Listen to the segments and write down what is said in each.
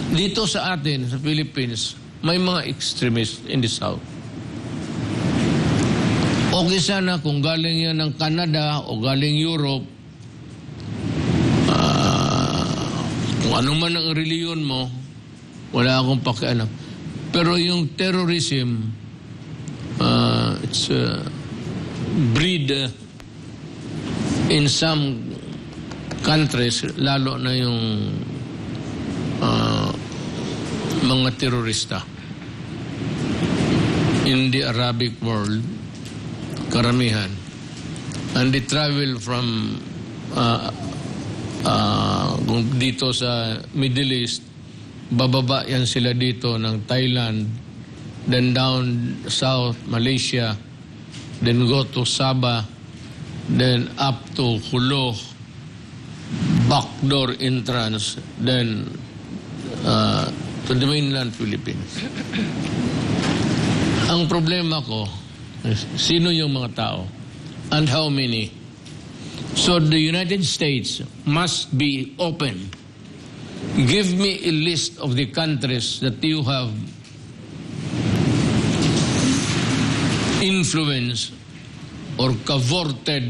Dito sa atin, sa Philippines, may mga extremists in the South. Okay sana kung galing yan ng Canada o galing Europe, kung ano man ang reliyon mo, wala akong pakialam. Pero yung terrorism, it's breed in some countries, lalo na yung mga terorista. In the Arabic world, karamihan. And they travel from dito sa Middle East, bababa yan sila dito ng Thailand, then down south, Malaysia, then go to Sabah, then up to Kulo, backdoor entrance, then to the mainland Philippines. Ang problema ko, sino yung mga tao and how many? So the United States must be open. Give me a list of the countries that you have influenced or cavorted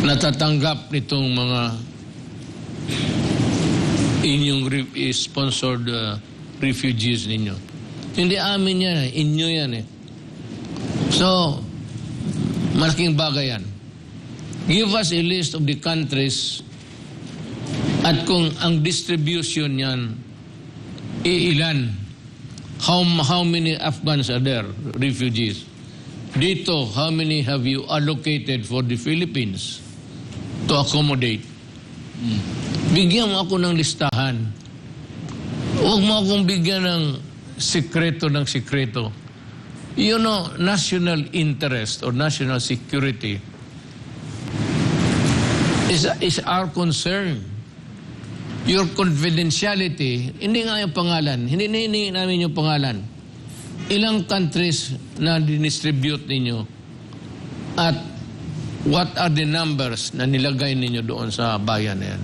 natatanggap nitong mga inyong sponsored refugees ninyo. Hindi amin yan, inyo yan eh. So, malaking bagay yan. Give us a list of the countries at kung ang distribution yan, ilan, how many Afghans are there, refugees? Dito, how many have you allocated for the Philippines to accommodate? Bigyan mo ako ng listahan. Huwag mo akong bigyan ng sikreto. You know, national interest or national security is our concern. Your confidentiality, hindi nga yung pangalan. Hindi namin yung pangalan. Ilang countries na dinistribute ninyo at what are the numbers na nilagay ninyo doon sa bayan na yan?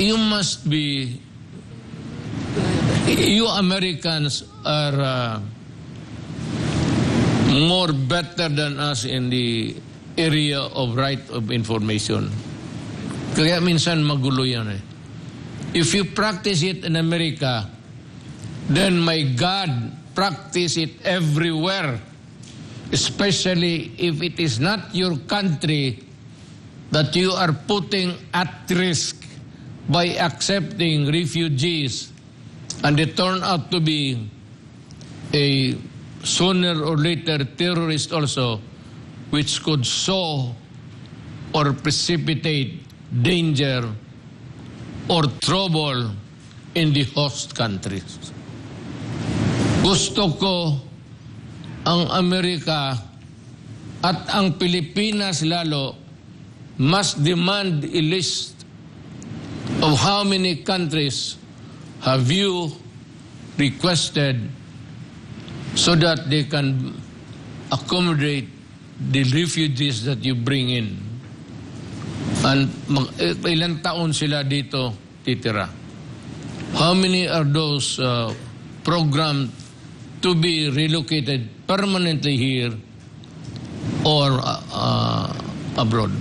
You must be, you Americans are more better than us in the area of right of information. Kaya minsan magulo yan eh. If you practice it in America, then my God, practice it everywhere. Especially if it is not your country that you are putting at risk by accepting refugees, and they turn out to be a sooner or later terrorist also, which could sow or precipitate danger or trouble in the host countries. Gusto ko ang Amerika at ang Pilipinas lalo must demand a list of how many countries have you requested so that they can accommodate the refugees that you bring in. And ilang taon sila dito titira? How many are those programmed to be relocated permanently here or abroad?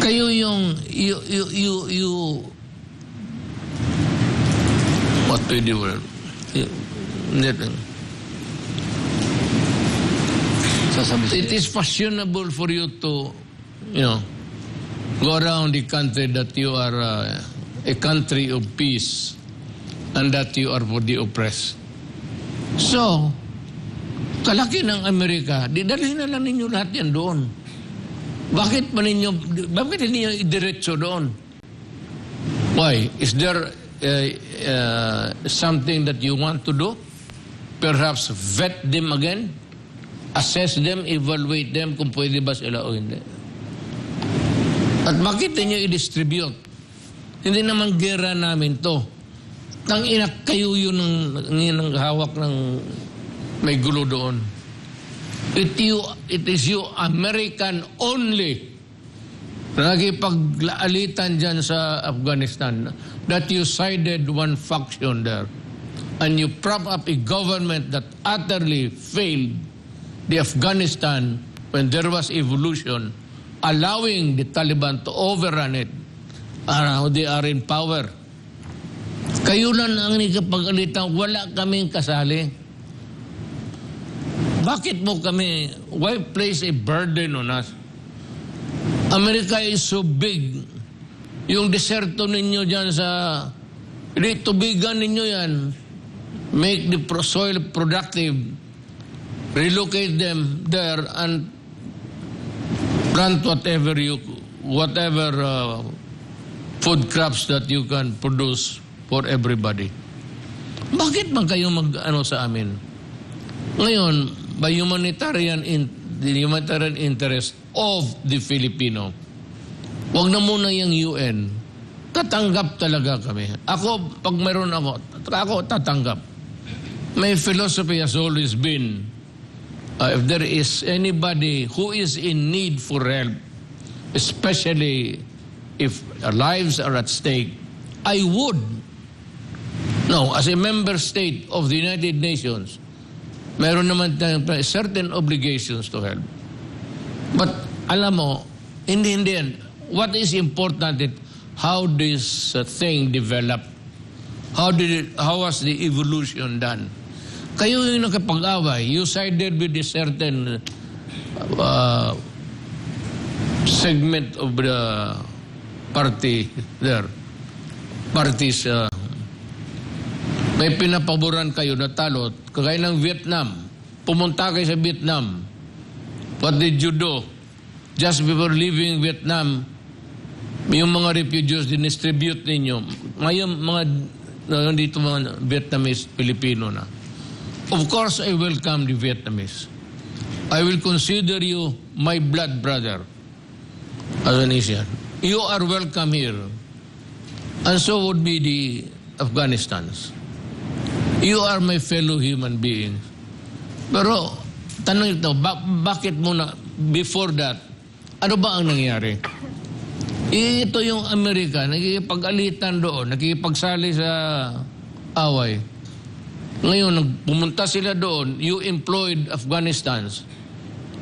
Kayo yung you what do you do? It is fashionable for you to, go around the country that you are a country of peace and that you are for the oppressed. So, kalaki ng Amerika, didalhin na lang ninyo lahat yan doon. Bakit hindi niyo idiretso doon? Why? Is there something that you want to do? Perhaps vet them again? Assess them, evaluate them kung pwede ba sila o hindi. At bakit niyo i-distribute? Hindi naman gera namin to. Tangina kayo yun ng hawak ng may gulo doon. It is you American only nakipaglaalitan dyan sa Afghanistan, that you sided one faction there and you prop up a government that utterly failed the Afghanistan when there was evolution, allowing the Taliban to overrun it. They are in power. Kayo lang ang nakipag-alitan, wala kaming kasali. Bakit mo kami, why place a burden on us? America is so big. Yung deserto ninyo dyan sa, tubigan ninyo yan. Make the soil productive. Relocate them there and plant whatever food crops that you can produce for everybody. Bakit man kayo mag-ano sa amin? Ngayon, by the humanitarian interest of the Filipino, wag na muna yung UN. Tatanggap talaga kami. Ako, pag mayroon ako tatanggap. My philosophy has always been, if there is anybody who is in need for help, especially if our lives are at stake, I would. No, as a member state of the United Nations, meron naman tayong certain obligations to help. But alam mo, hindi yan. What is important is how this thing developed. How was the evolution done? Kayo yung nakapag-away. You sided with a certain segment of the party there. Parties, may pinapaboran kayo na talo. Kagaya ng Vietnam. Pumunta kayo sa Vietnam. What did you do? Just before leaving Vietnam, yung mga refugees dinistribute ninyo. Ngayon, dito mga Vietnamese, Filipino na. Of course, I welcome the Vietnamese. I will consider you my blood brother as an Asian. You are welcome here. And so would be the Afghanistans. You are my fellow human beings. Pero, tanong ito, bakit muna, before that, ano ba ang nangyari? Ito yung Amerika, nakikipag-alitan doon, nakikipagsali sa away. Ngayon, pumunta sila doon, you employed Afghanistans.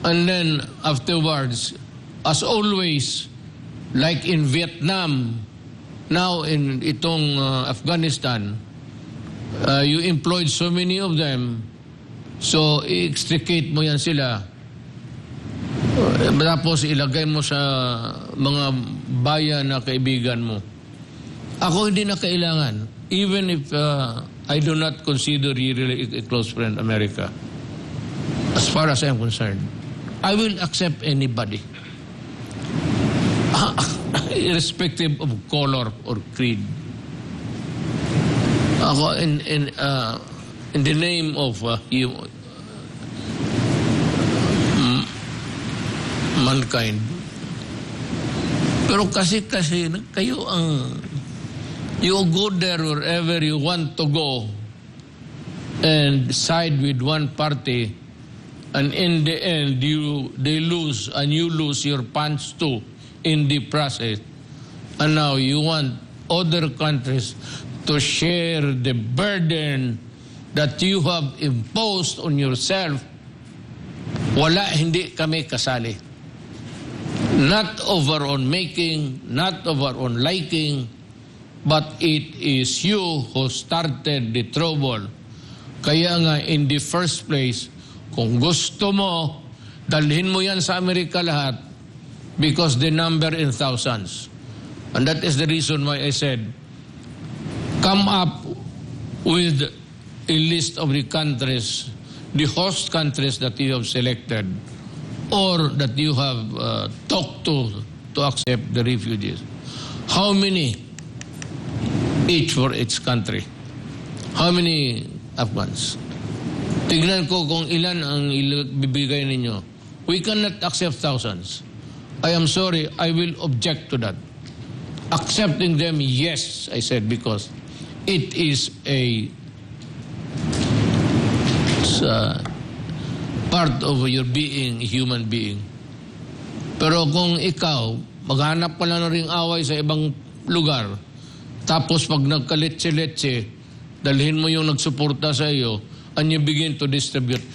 And then, afterwards, as always, like in Vietnam, now in itong Afghanistan, you employed so many of them, so i-extricate mo yan sila. Tapos ilagay mo sa mga bayan na kaibigan mo. Ako hindi na kailangan. Even if I do not consider you really a close friend, America. As far as I am concerned, I will accept anybody. Irrespective of color or creed. Ako, in the name of mankind. Pero kasi kayo ang you go there wherever you want to go and side with one party, and in the end they lose and you lose your pants too in the process. And now you want other countries to share the burden that you have imposed on yourself. Wala, hindi kami kasali. Not of our own making, not of our own liking, but it is you who started the trouble. Kaya nga, in the first place, kung gusto mo, dalhin mo yan sa Amerika lahat because the number in thousands. And that is the reason why I said, come up with a list of the countries, the host countries that you have selected or that you have talked to accept the refugees. How many each for each country? How many Afghans? Tignan ko kung ilan ang bibigay ninyo. We cannot accept thousands. I am sorry, I will object to that. Accepting them, yes, I said, because it is a part of your being, human being. Pero kung ikaw, maghanap ka lang na ring away sa ibang lugar. Tapos pag nagkaletse-letse, dalhin mo yung nagsuporta sa iyo and you begin to distribute.